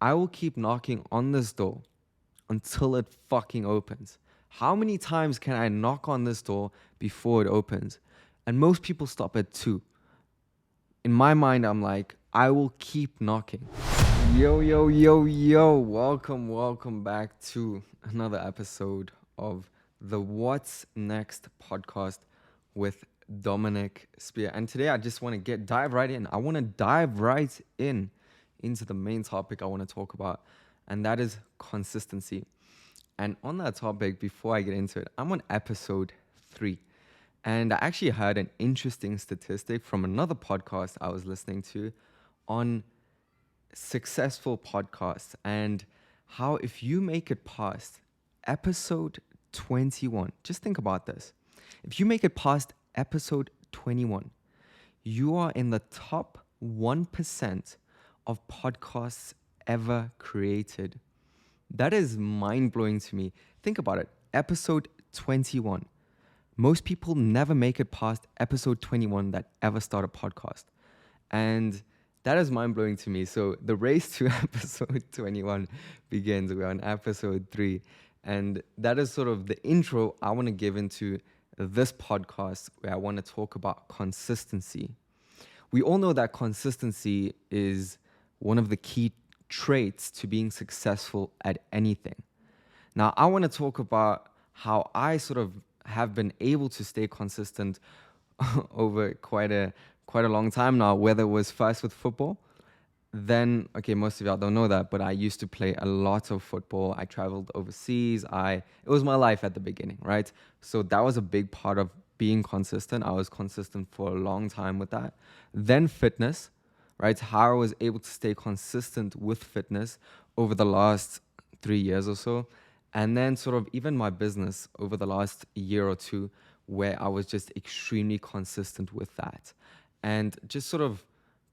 I will keep knocking on this door until it fucking opens. How many times can I knock on this door before it opens? And most people stop at two. In my mind, I'm like, I will keep knocking. Yo, yo, yo, yo. Welcome back to another episode of the What's Next podcast with Dominic Spear. And today I just want to dive right in. I want to dive right into the main topic I want to talk about, and that is consistency. And on that topic, before I get into it, I'm on episode 3. And I actually heard an interesting statistic from another podcast I was listening to on successful podcasts and how if you make it past episode 21, just think about this. If you make it past episode 21, you are in the top 1% of podcasts ever created. That is mind-blowing to me. Think about it. Episode 21. Most people never make it past episode 21 that ever start a podcast. And that is mind-blowing to me. So the race to episode 21 begins. We're on episode 3. And that is sort of the intro I want to give into this podcast, where I want to talk about consistency. We all know that consistency is one of the key traits to being successful at anything. Now, I want to talk about how I sort of have been able to stay consistent over quite a long time now, whether it was first with football. Then, okay, most of y'all don't know that, but I used to play a lot of football. I traveled overseas. It was my life at the beginning, right? So that was a big part of being consistent. I was consistent for a long time with that. Then fitness, right? How I was able to stay consistent with fitness over the last 3 years or so. And then sort of even my business over the last year or two, where I was just extremely consistent with that. And just sort of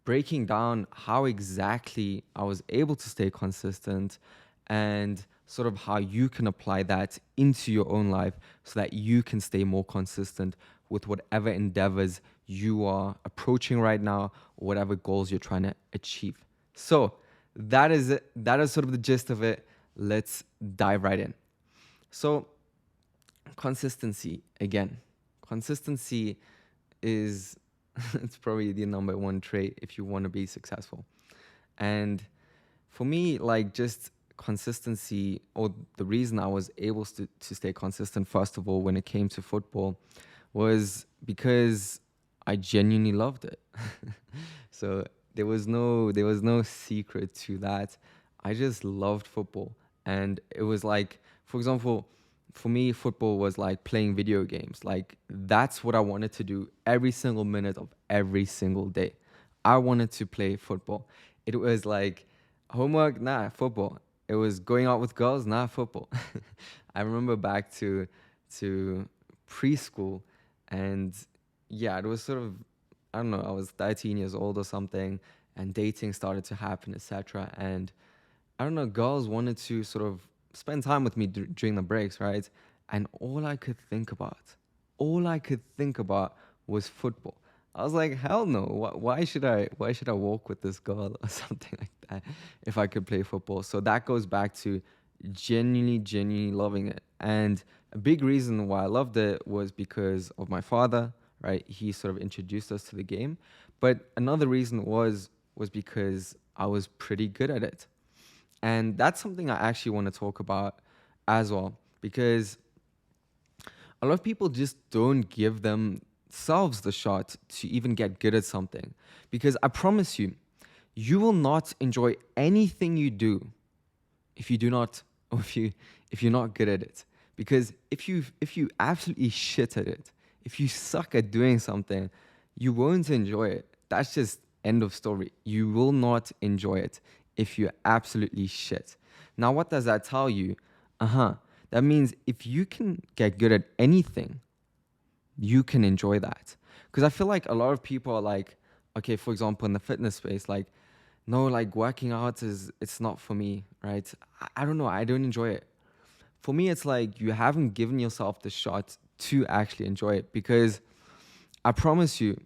breaking down how exactly I was able to stay consistent and sort of how you can apply that into your own life so that you can stay more consistent with whatever endeavors you are approaching right now, or whatever goals you're trying to achieve. So that is it. That is sort of the gist of it. Let's dive right in. So consistency, again. Consistency is it's probably the number one trait if you want to be successful. And for me, like, just consistency, or the reason I was able to stay consistent, first of all, when it came to football, was because I genuinely loved it. So there was no secret to that. I just loved football. And it was like, for example, for me, football was like playing video games. Like, that's what I wanted to do every single minute of every single day. I wanted to play football. It was like homework, nah, football. It was going out with girls, nah, football. I remember back to preschool, and yeah, it was sort of, I don't know, I was 13 years old or something, and dating started to happen, etc. And I don't know, girls wanted to sort of spend time with me during the breaks, right? And all I could think about was football. I was like, hell no. Why should I walk with this girl or something like that if I could play football? So that goes back to genuinely loving it. And a big reason why I loved it was because of my father, right? He sort of introduced us to the game. But another reason was because I was pretty good at it. And that's something I actually want to talk about as well, because a lot of people just don't give themselves the shot to even get good at something. Because I promise you, you will not enjoy anything you do if you do not, or if you're not good at it. Because if you absolutely shit at it, if you suck at doing something, you won't enjoy it. That's just end of story. You will not enjoy it if you're absolutely shit. Now, what does that tell you? That means if you can get good at anything, you can enjoy that. Because I feel like a lot of people are like, okay, for example, in the fitness space, like, no, like working out it's not for me, right? I don't know, I don't enjoy it. For me, it's like you haven't given yourself the shot to actually enjoy it, because I promise you,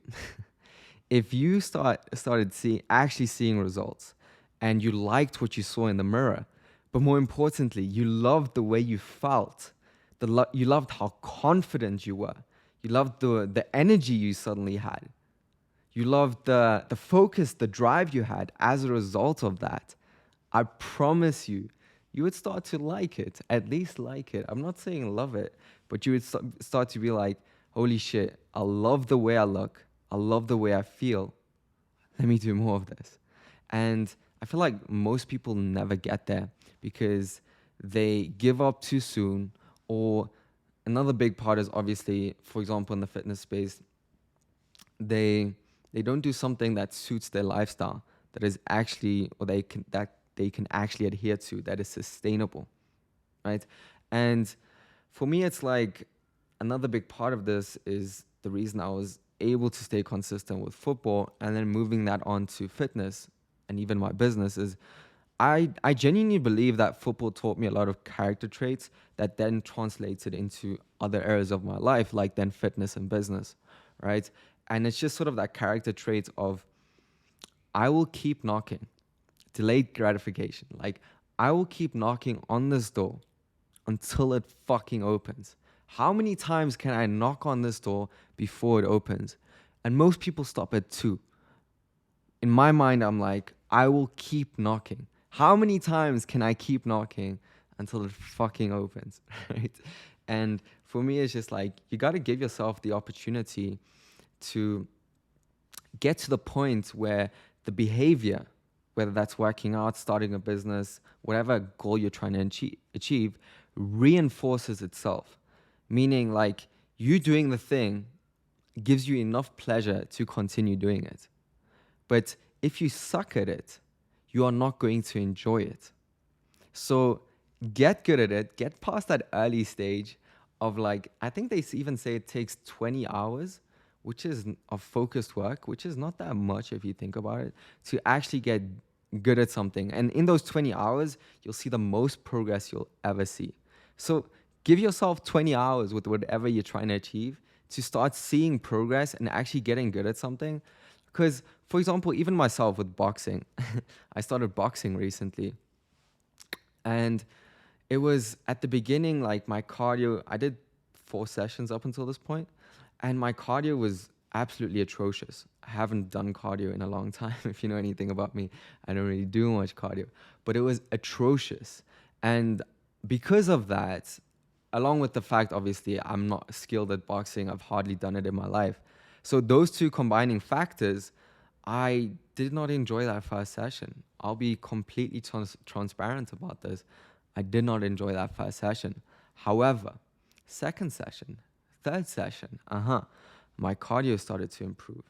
if you started actually seeing results, and you liked what you saw in the mirror. But more importantly, you loved the way you felt. You loved how confident you were. You loved the energy you suddenly had. You loved the focus, the drive you had as a result of that. I promise you, you would start to like it, at least like it. I'm not saying love it, but you would start to be like, holy shit, I love the way I look. I love the way I feel. Let me do more of this. And I feel like most people never get there because they give up too soon. Or another big part is obviously, for example, in the fitness space, they don't do something that suits their lifestyle, that is actually, or they can actually adhere to, that is sustainable, right? And for me, it's like another big part of this is the reason I was able to stay consistent with football and then moving that on to fitness and even my business is I genuinely believe that football taught me a lot of character traits that then translated into other areas of my life, like then fitness and business, right? And it's just sort of that character trait of I will keep knocking, delayed gratification. Like I will keep knocking on this door until it fucking opens. How many times can I knock on this door before it opens? And most people stop at two. In my mind, I'm like, I will keep knocking. How many times can I keep knocking until it fucking opens, right? And for me, it's just like, you got to give yourself the opportunity to get to the point where the behavior, whether that's working out, starting a business, whatever goal you're trying to achieve, reinforces itself. Meaning, like, you doing the thing gives you enough pleasure to continue doing it. But if you suck at it, you are not going to enjoy it. So get good at it, get past that early stage of like, I think they even say it takes 20 hours, which is of focused work, which is not that much if you think about it, to actually get good at something. And in those 20 hours, you'll see the most progress you'll ever see. So give yourself 20 hours with whatever you're trying to achieve to start seeing progress and actually getting good at something. Because, for example, even myself with boxing, I started boxing recently. And it was at the beginning, like my cardio, I did 4 sessions up until this point, and my cardio was absolutely atrocious. I haven't done cardio in a long time. If you know anything about me, I don't really do much cardio, but it was atrocious. And because of that, along with the fact, obviously, I'm not skilled at boxing, I've hardly done it in my life. So those two combining factors, I did not enjoy that first session. I'll be completely transparent about this. I did not enjoy that first session. However, second session, third session, my cardio started to improve.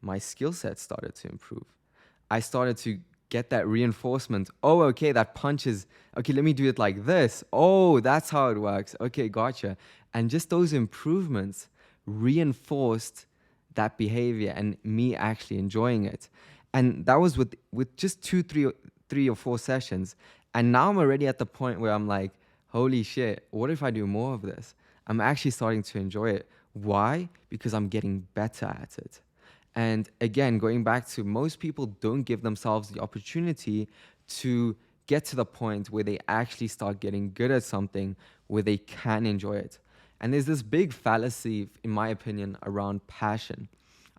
My skill set started to improve. I started to get that reinforcement. Oh, okay, that punch is, okay, let me do it like this. Oh, that's how it works. Okay, gotcha. And just those improvements reinforced that behavior and me actually enjoying it. And that was with just three or four sessions. And now I'm already at the point where I'm like, holy shit, what if I do more of this? I'm actually starting to enjoy it. Why? Because I'm getting better at it. And again, going back to most people don't give themselves the opportunity to get to the point where they actually start getting good at something where they can enjoy it. And there's this big fallacy, in my opinion, around passion.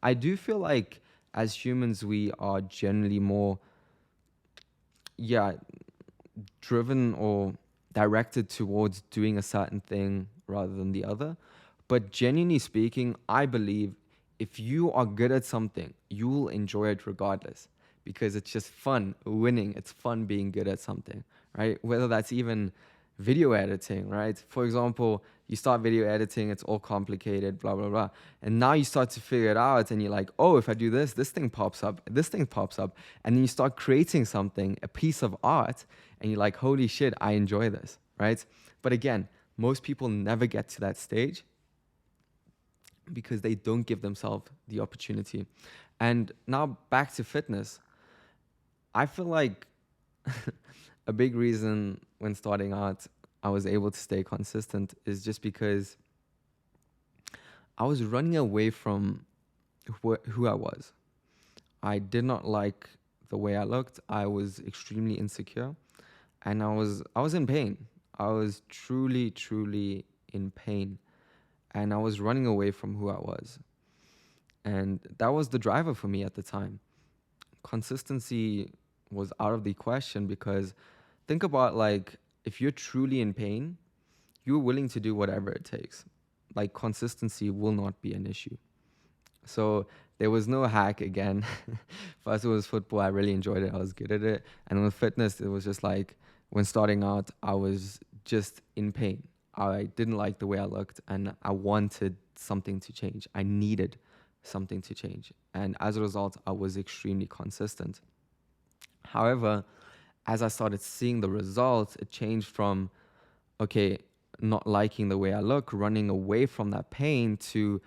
I do feel like as humans, we are generally more, driven or directed towards doing a certain thing rather than the other. But genuinely speaking, I believe if you are good at something, you will enjoy it regardless because it's just fun winning. It's fun being good at something, right? Whether that's even video editing, right? For example, you start video editing, it's all complicated, blah, blah, blah. And now you start to figure it out and you're like, oh, if I do this, this thing pops up, this thing pops up. And then you start creating something, a piece of art, and you're like, holy shit, I enjoy this, right? But again, most people never get to that stage because they don't give themselves the opportunity. And now back to fitness. I feel like a big reason when starting out, I was able to stay consistent is just because I was running away from who I was. I did not like the way I looked, I was extremely insecure, and I was in pain. I was truly in pain, and I was running away from who I was. And that was the driver for me at the time. Consistency was out of the question because think about, like, if you're truly in pain, you're willing to do whatever it takes. Like, consistency will not be an issue. So there was no hack again. First, it was football. I really enjoyed it. I was good at it. And with fitness, it was just like when starting out, I was just in pain. I didn't like the way I looked, and I wanted something to change. I needed something to change. And as a result, I was extremely consistent. However, as I started seeing the results, it changed from, okay, not liking the way I look, running away from that pain, to,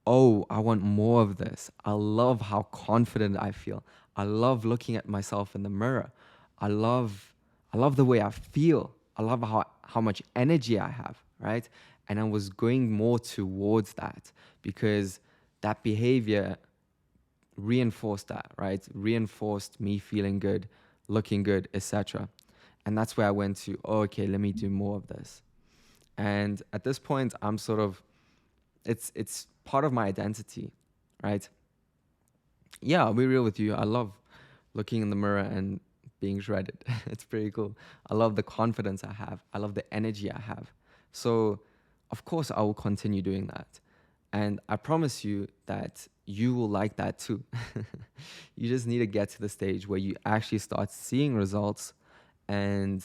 oh, I want more of this. I love how confident I feel. I love looking at myself in the mirror. I love I love the way I feel. I love how much energy I have, right? And I was going more towards that because that behavior reinforced that, right? Reinforced me feeling good, looking good, etc. And that's where I went to, oh, okay, let me do more of this. And at this point, I'm sort of, it's part of my identity, right? Yeah, I'll be real with you. I love looking in the mirror and being shredded. It's pretty cool. I love the confidence I have. I love the energy I have. So, of course, I will continue doing that. And I promise you that you will like that too. You just need to get to the stage where you actually start seeing results, and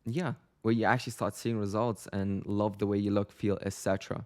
yeah, where you actually start seeing results and love the way you look, feel, etc.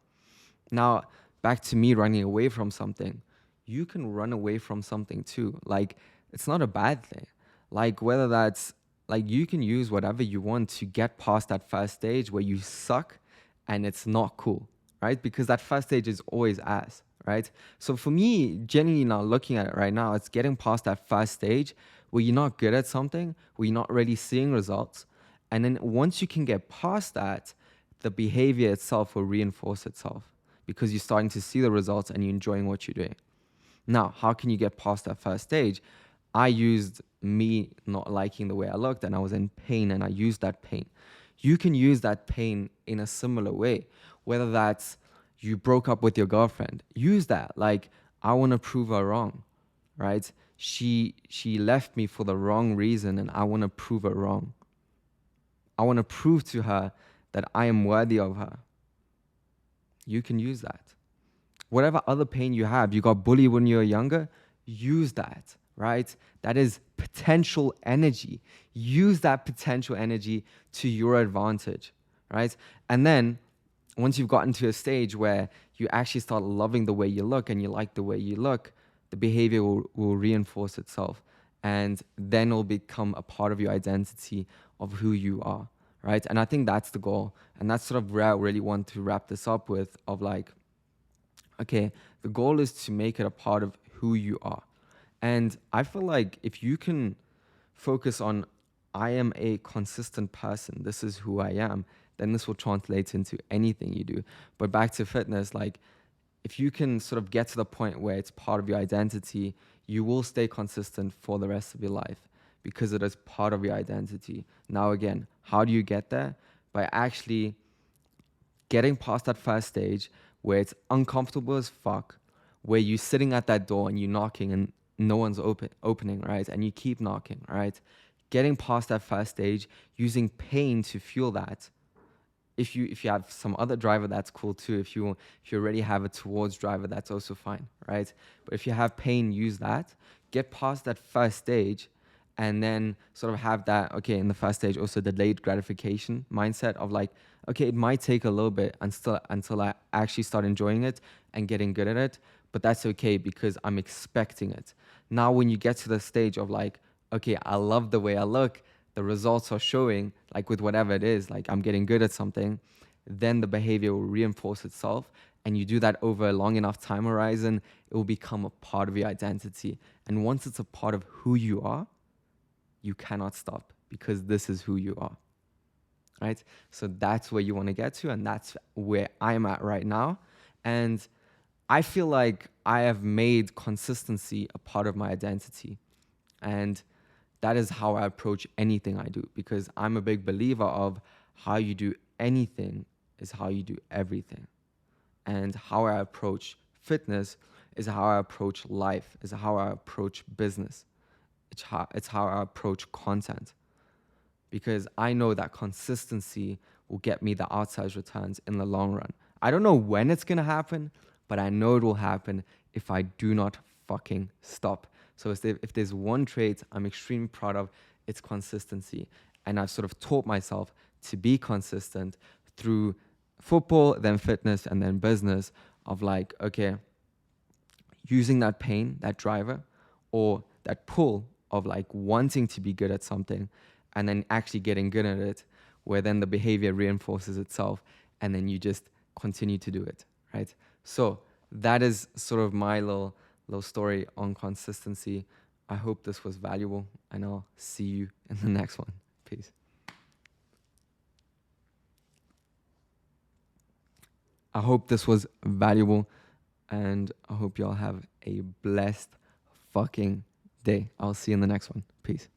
Now, back to me running away from something. You can run away from something too. Like, it's not a bad thing. Like, whether that's, like, you can use whatever you want to get past that first stage where you suck and it's not cool, right? Because that first stage is always ass, right? So for me, genuinely now looking at it right now, it's getting past that first stage where you're not good at something, where you're not really seeing results. And then once you can get past that, the behavior itself will reinforce itself because you're starting to see the results and you're enjoying what you're doing. Now, how can you get past that first stage? I used me not liking the way I looked and I was in pain, and I used that pain. You can use that pain in a similar way, whether that's you broke up with your girlfriend. Use that. Like, I want to prove her wrong, right? She left me for the wrong reason and I want to prove her wrong. I want to prove to her that I am worthy of her. You can use that. Whatever other pain you have, you got bullied when you were younger, use that, right? That is potential energy. Use that potential energy to your advantage, right? And then once you've gotten to a stage where you actually start loving the way you look and you like the way you look, the behavior will reinforce itself. And then it'll become a part of your identity of who you are, right? And I think that's the goal. And that's sort of where I really want to wrap this up with, of like, okay, the goal is to make it a part of who you are. And I feel like if you can focus on, I am a consistent person, this is who I am, then this will translate into anything you do. But back to fitness, like, if you can sort of get to the point where it's part of your identity, you will stay consistent for the rest of your life because it is part of your identity. Now, again, how do you get there? By actually getting past that first stage where it's uncomfortable as fuck, where you're sitting at that door and you're knocking and no one's opening, right? And you keep knocking, right? Getting past that first stage, using pain to fuel that. If you have some other driver, that's cool too. If you already have a towards driver, that's also fine, right? But if you have pain, use that. Get past that first stage, and then sort of have that, okay, in the first stage, also delayed gratification mindset of like, okay, it might take a little bit until I actually start enjoying it and getting good at it, but that's okay because I'm expecting it. Now, when you get to the stage of like, okay, I love the way I look, the results are showing, like with whatever it is, like I'm getting good at something, then the behavior will reinforce itself. And you do that over a long enough time horizon, it will become a part of your identity. And once it's a part of who you are, you cannot stop because this is who you are, right? So that's where you want to get to, and that's where I'm at right now. And I feel like I have made consistency a part of my identity. And that is how I approach anything I do, because I'm a big believer of how you do anything is how you do everything. And how I approach fitness is how I approach life, is how I approach business. It's how I approach content, because I know that consistency will get me the outsized returns in the long run. I don't know when it's gonna happen, but I know it will happen if I do not fucking stop. So if there's one trait I'm extremely proud of, it's consistency. And I've sort of taught myself to be consistent through football, then fitness, and then business, of like, okay, using that pain, that driver, or that pull of like wanting to be good at something and then actually getting good at it, where then the behavior reinforces itself and then you just continue to do it, right? So that is sort of my little story on consistency. I hope this was valuable, and I'll see you in the next one. Peace. I hope this was valuable, and I hope y'all have a blessed fucking day. I'll see you in the next one. Peace.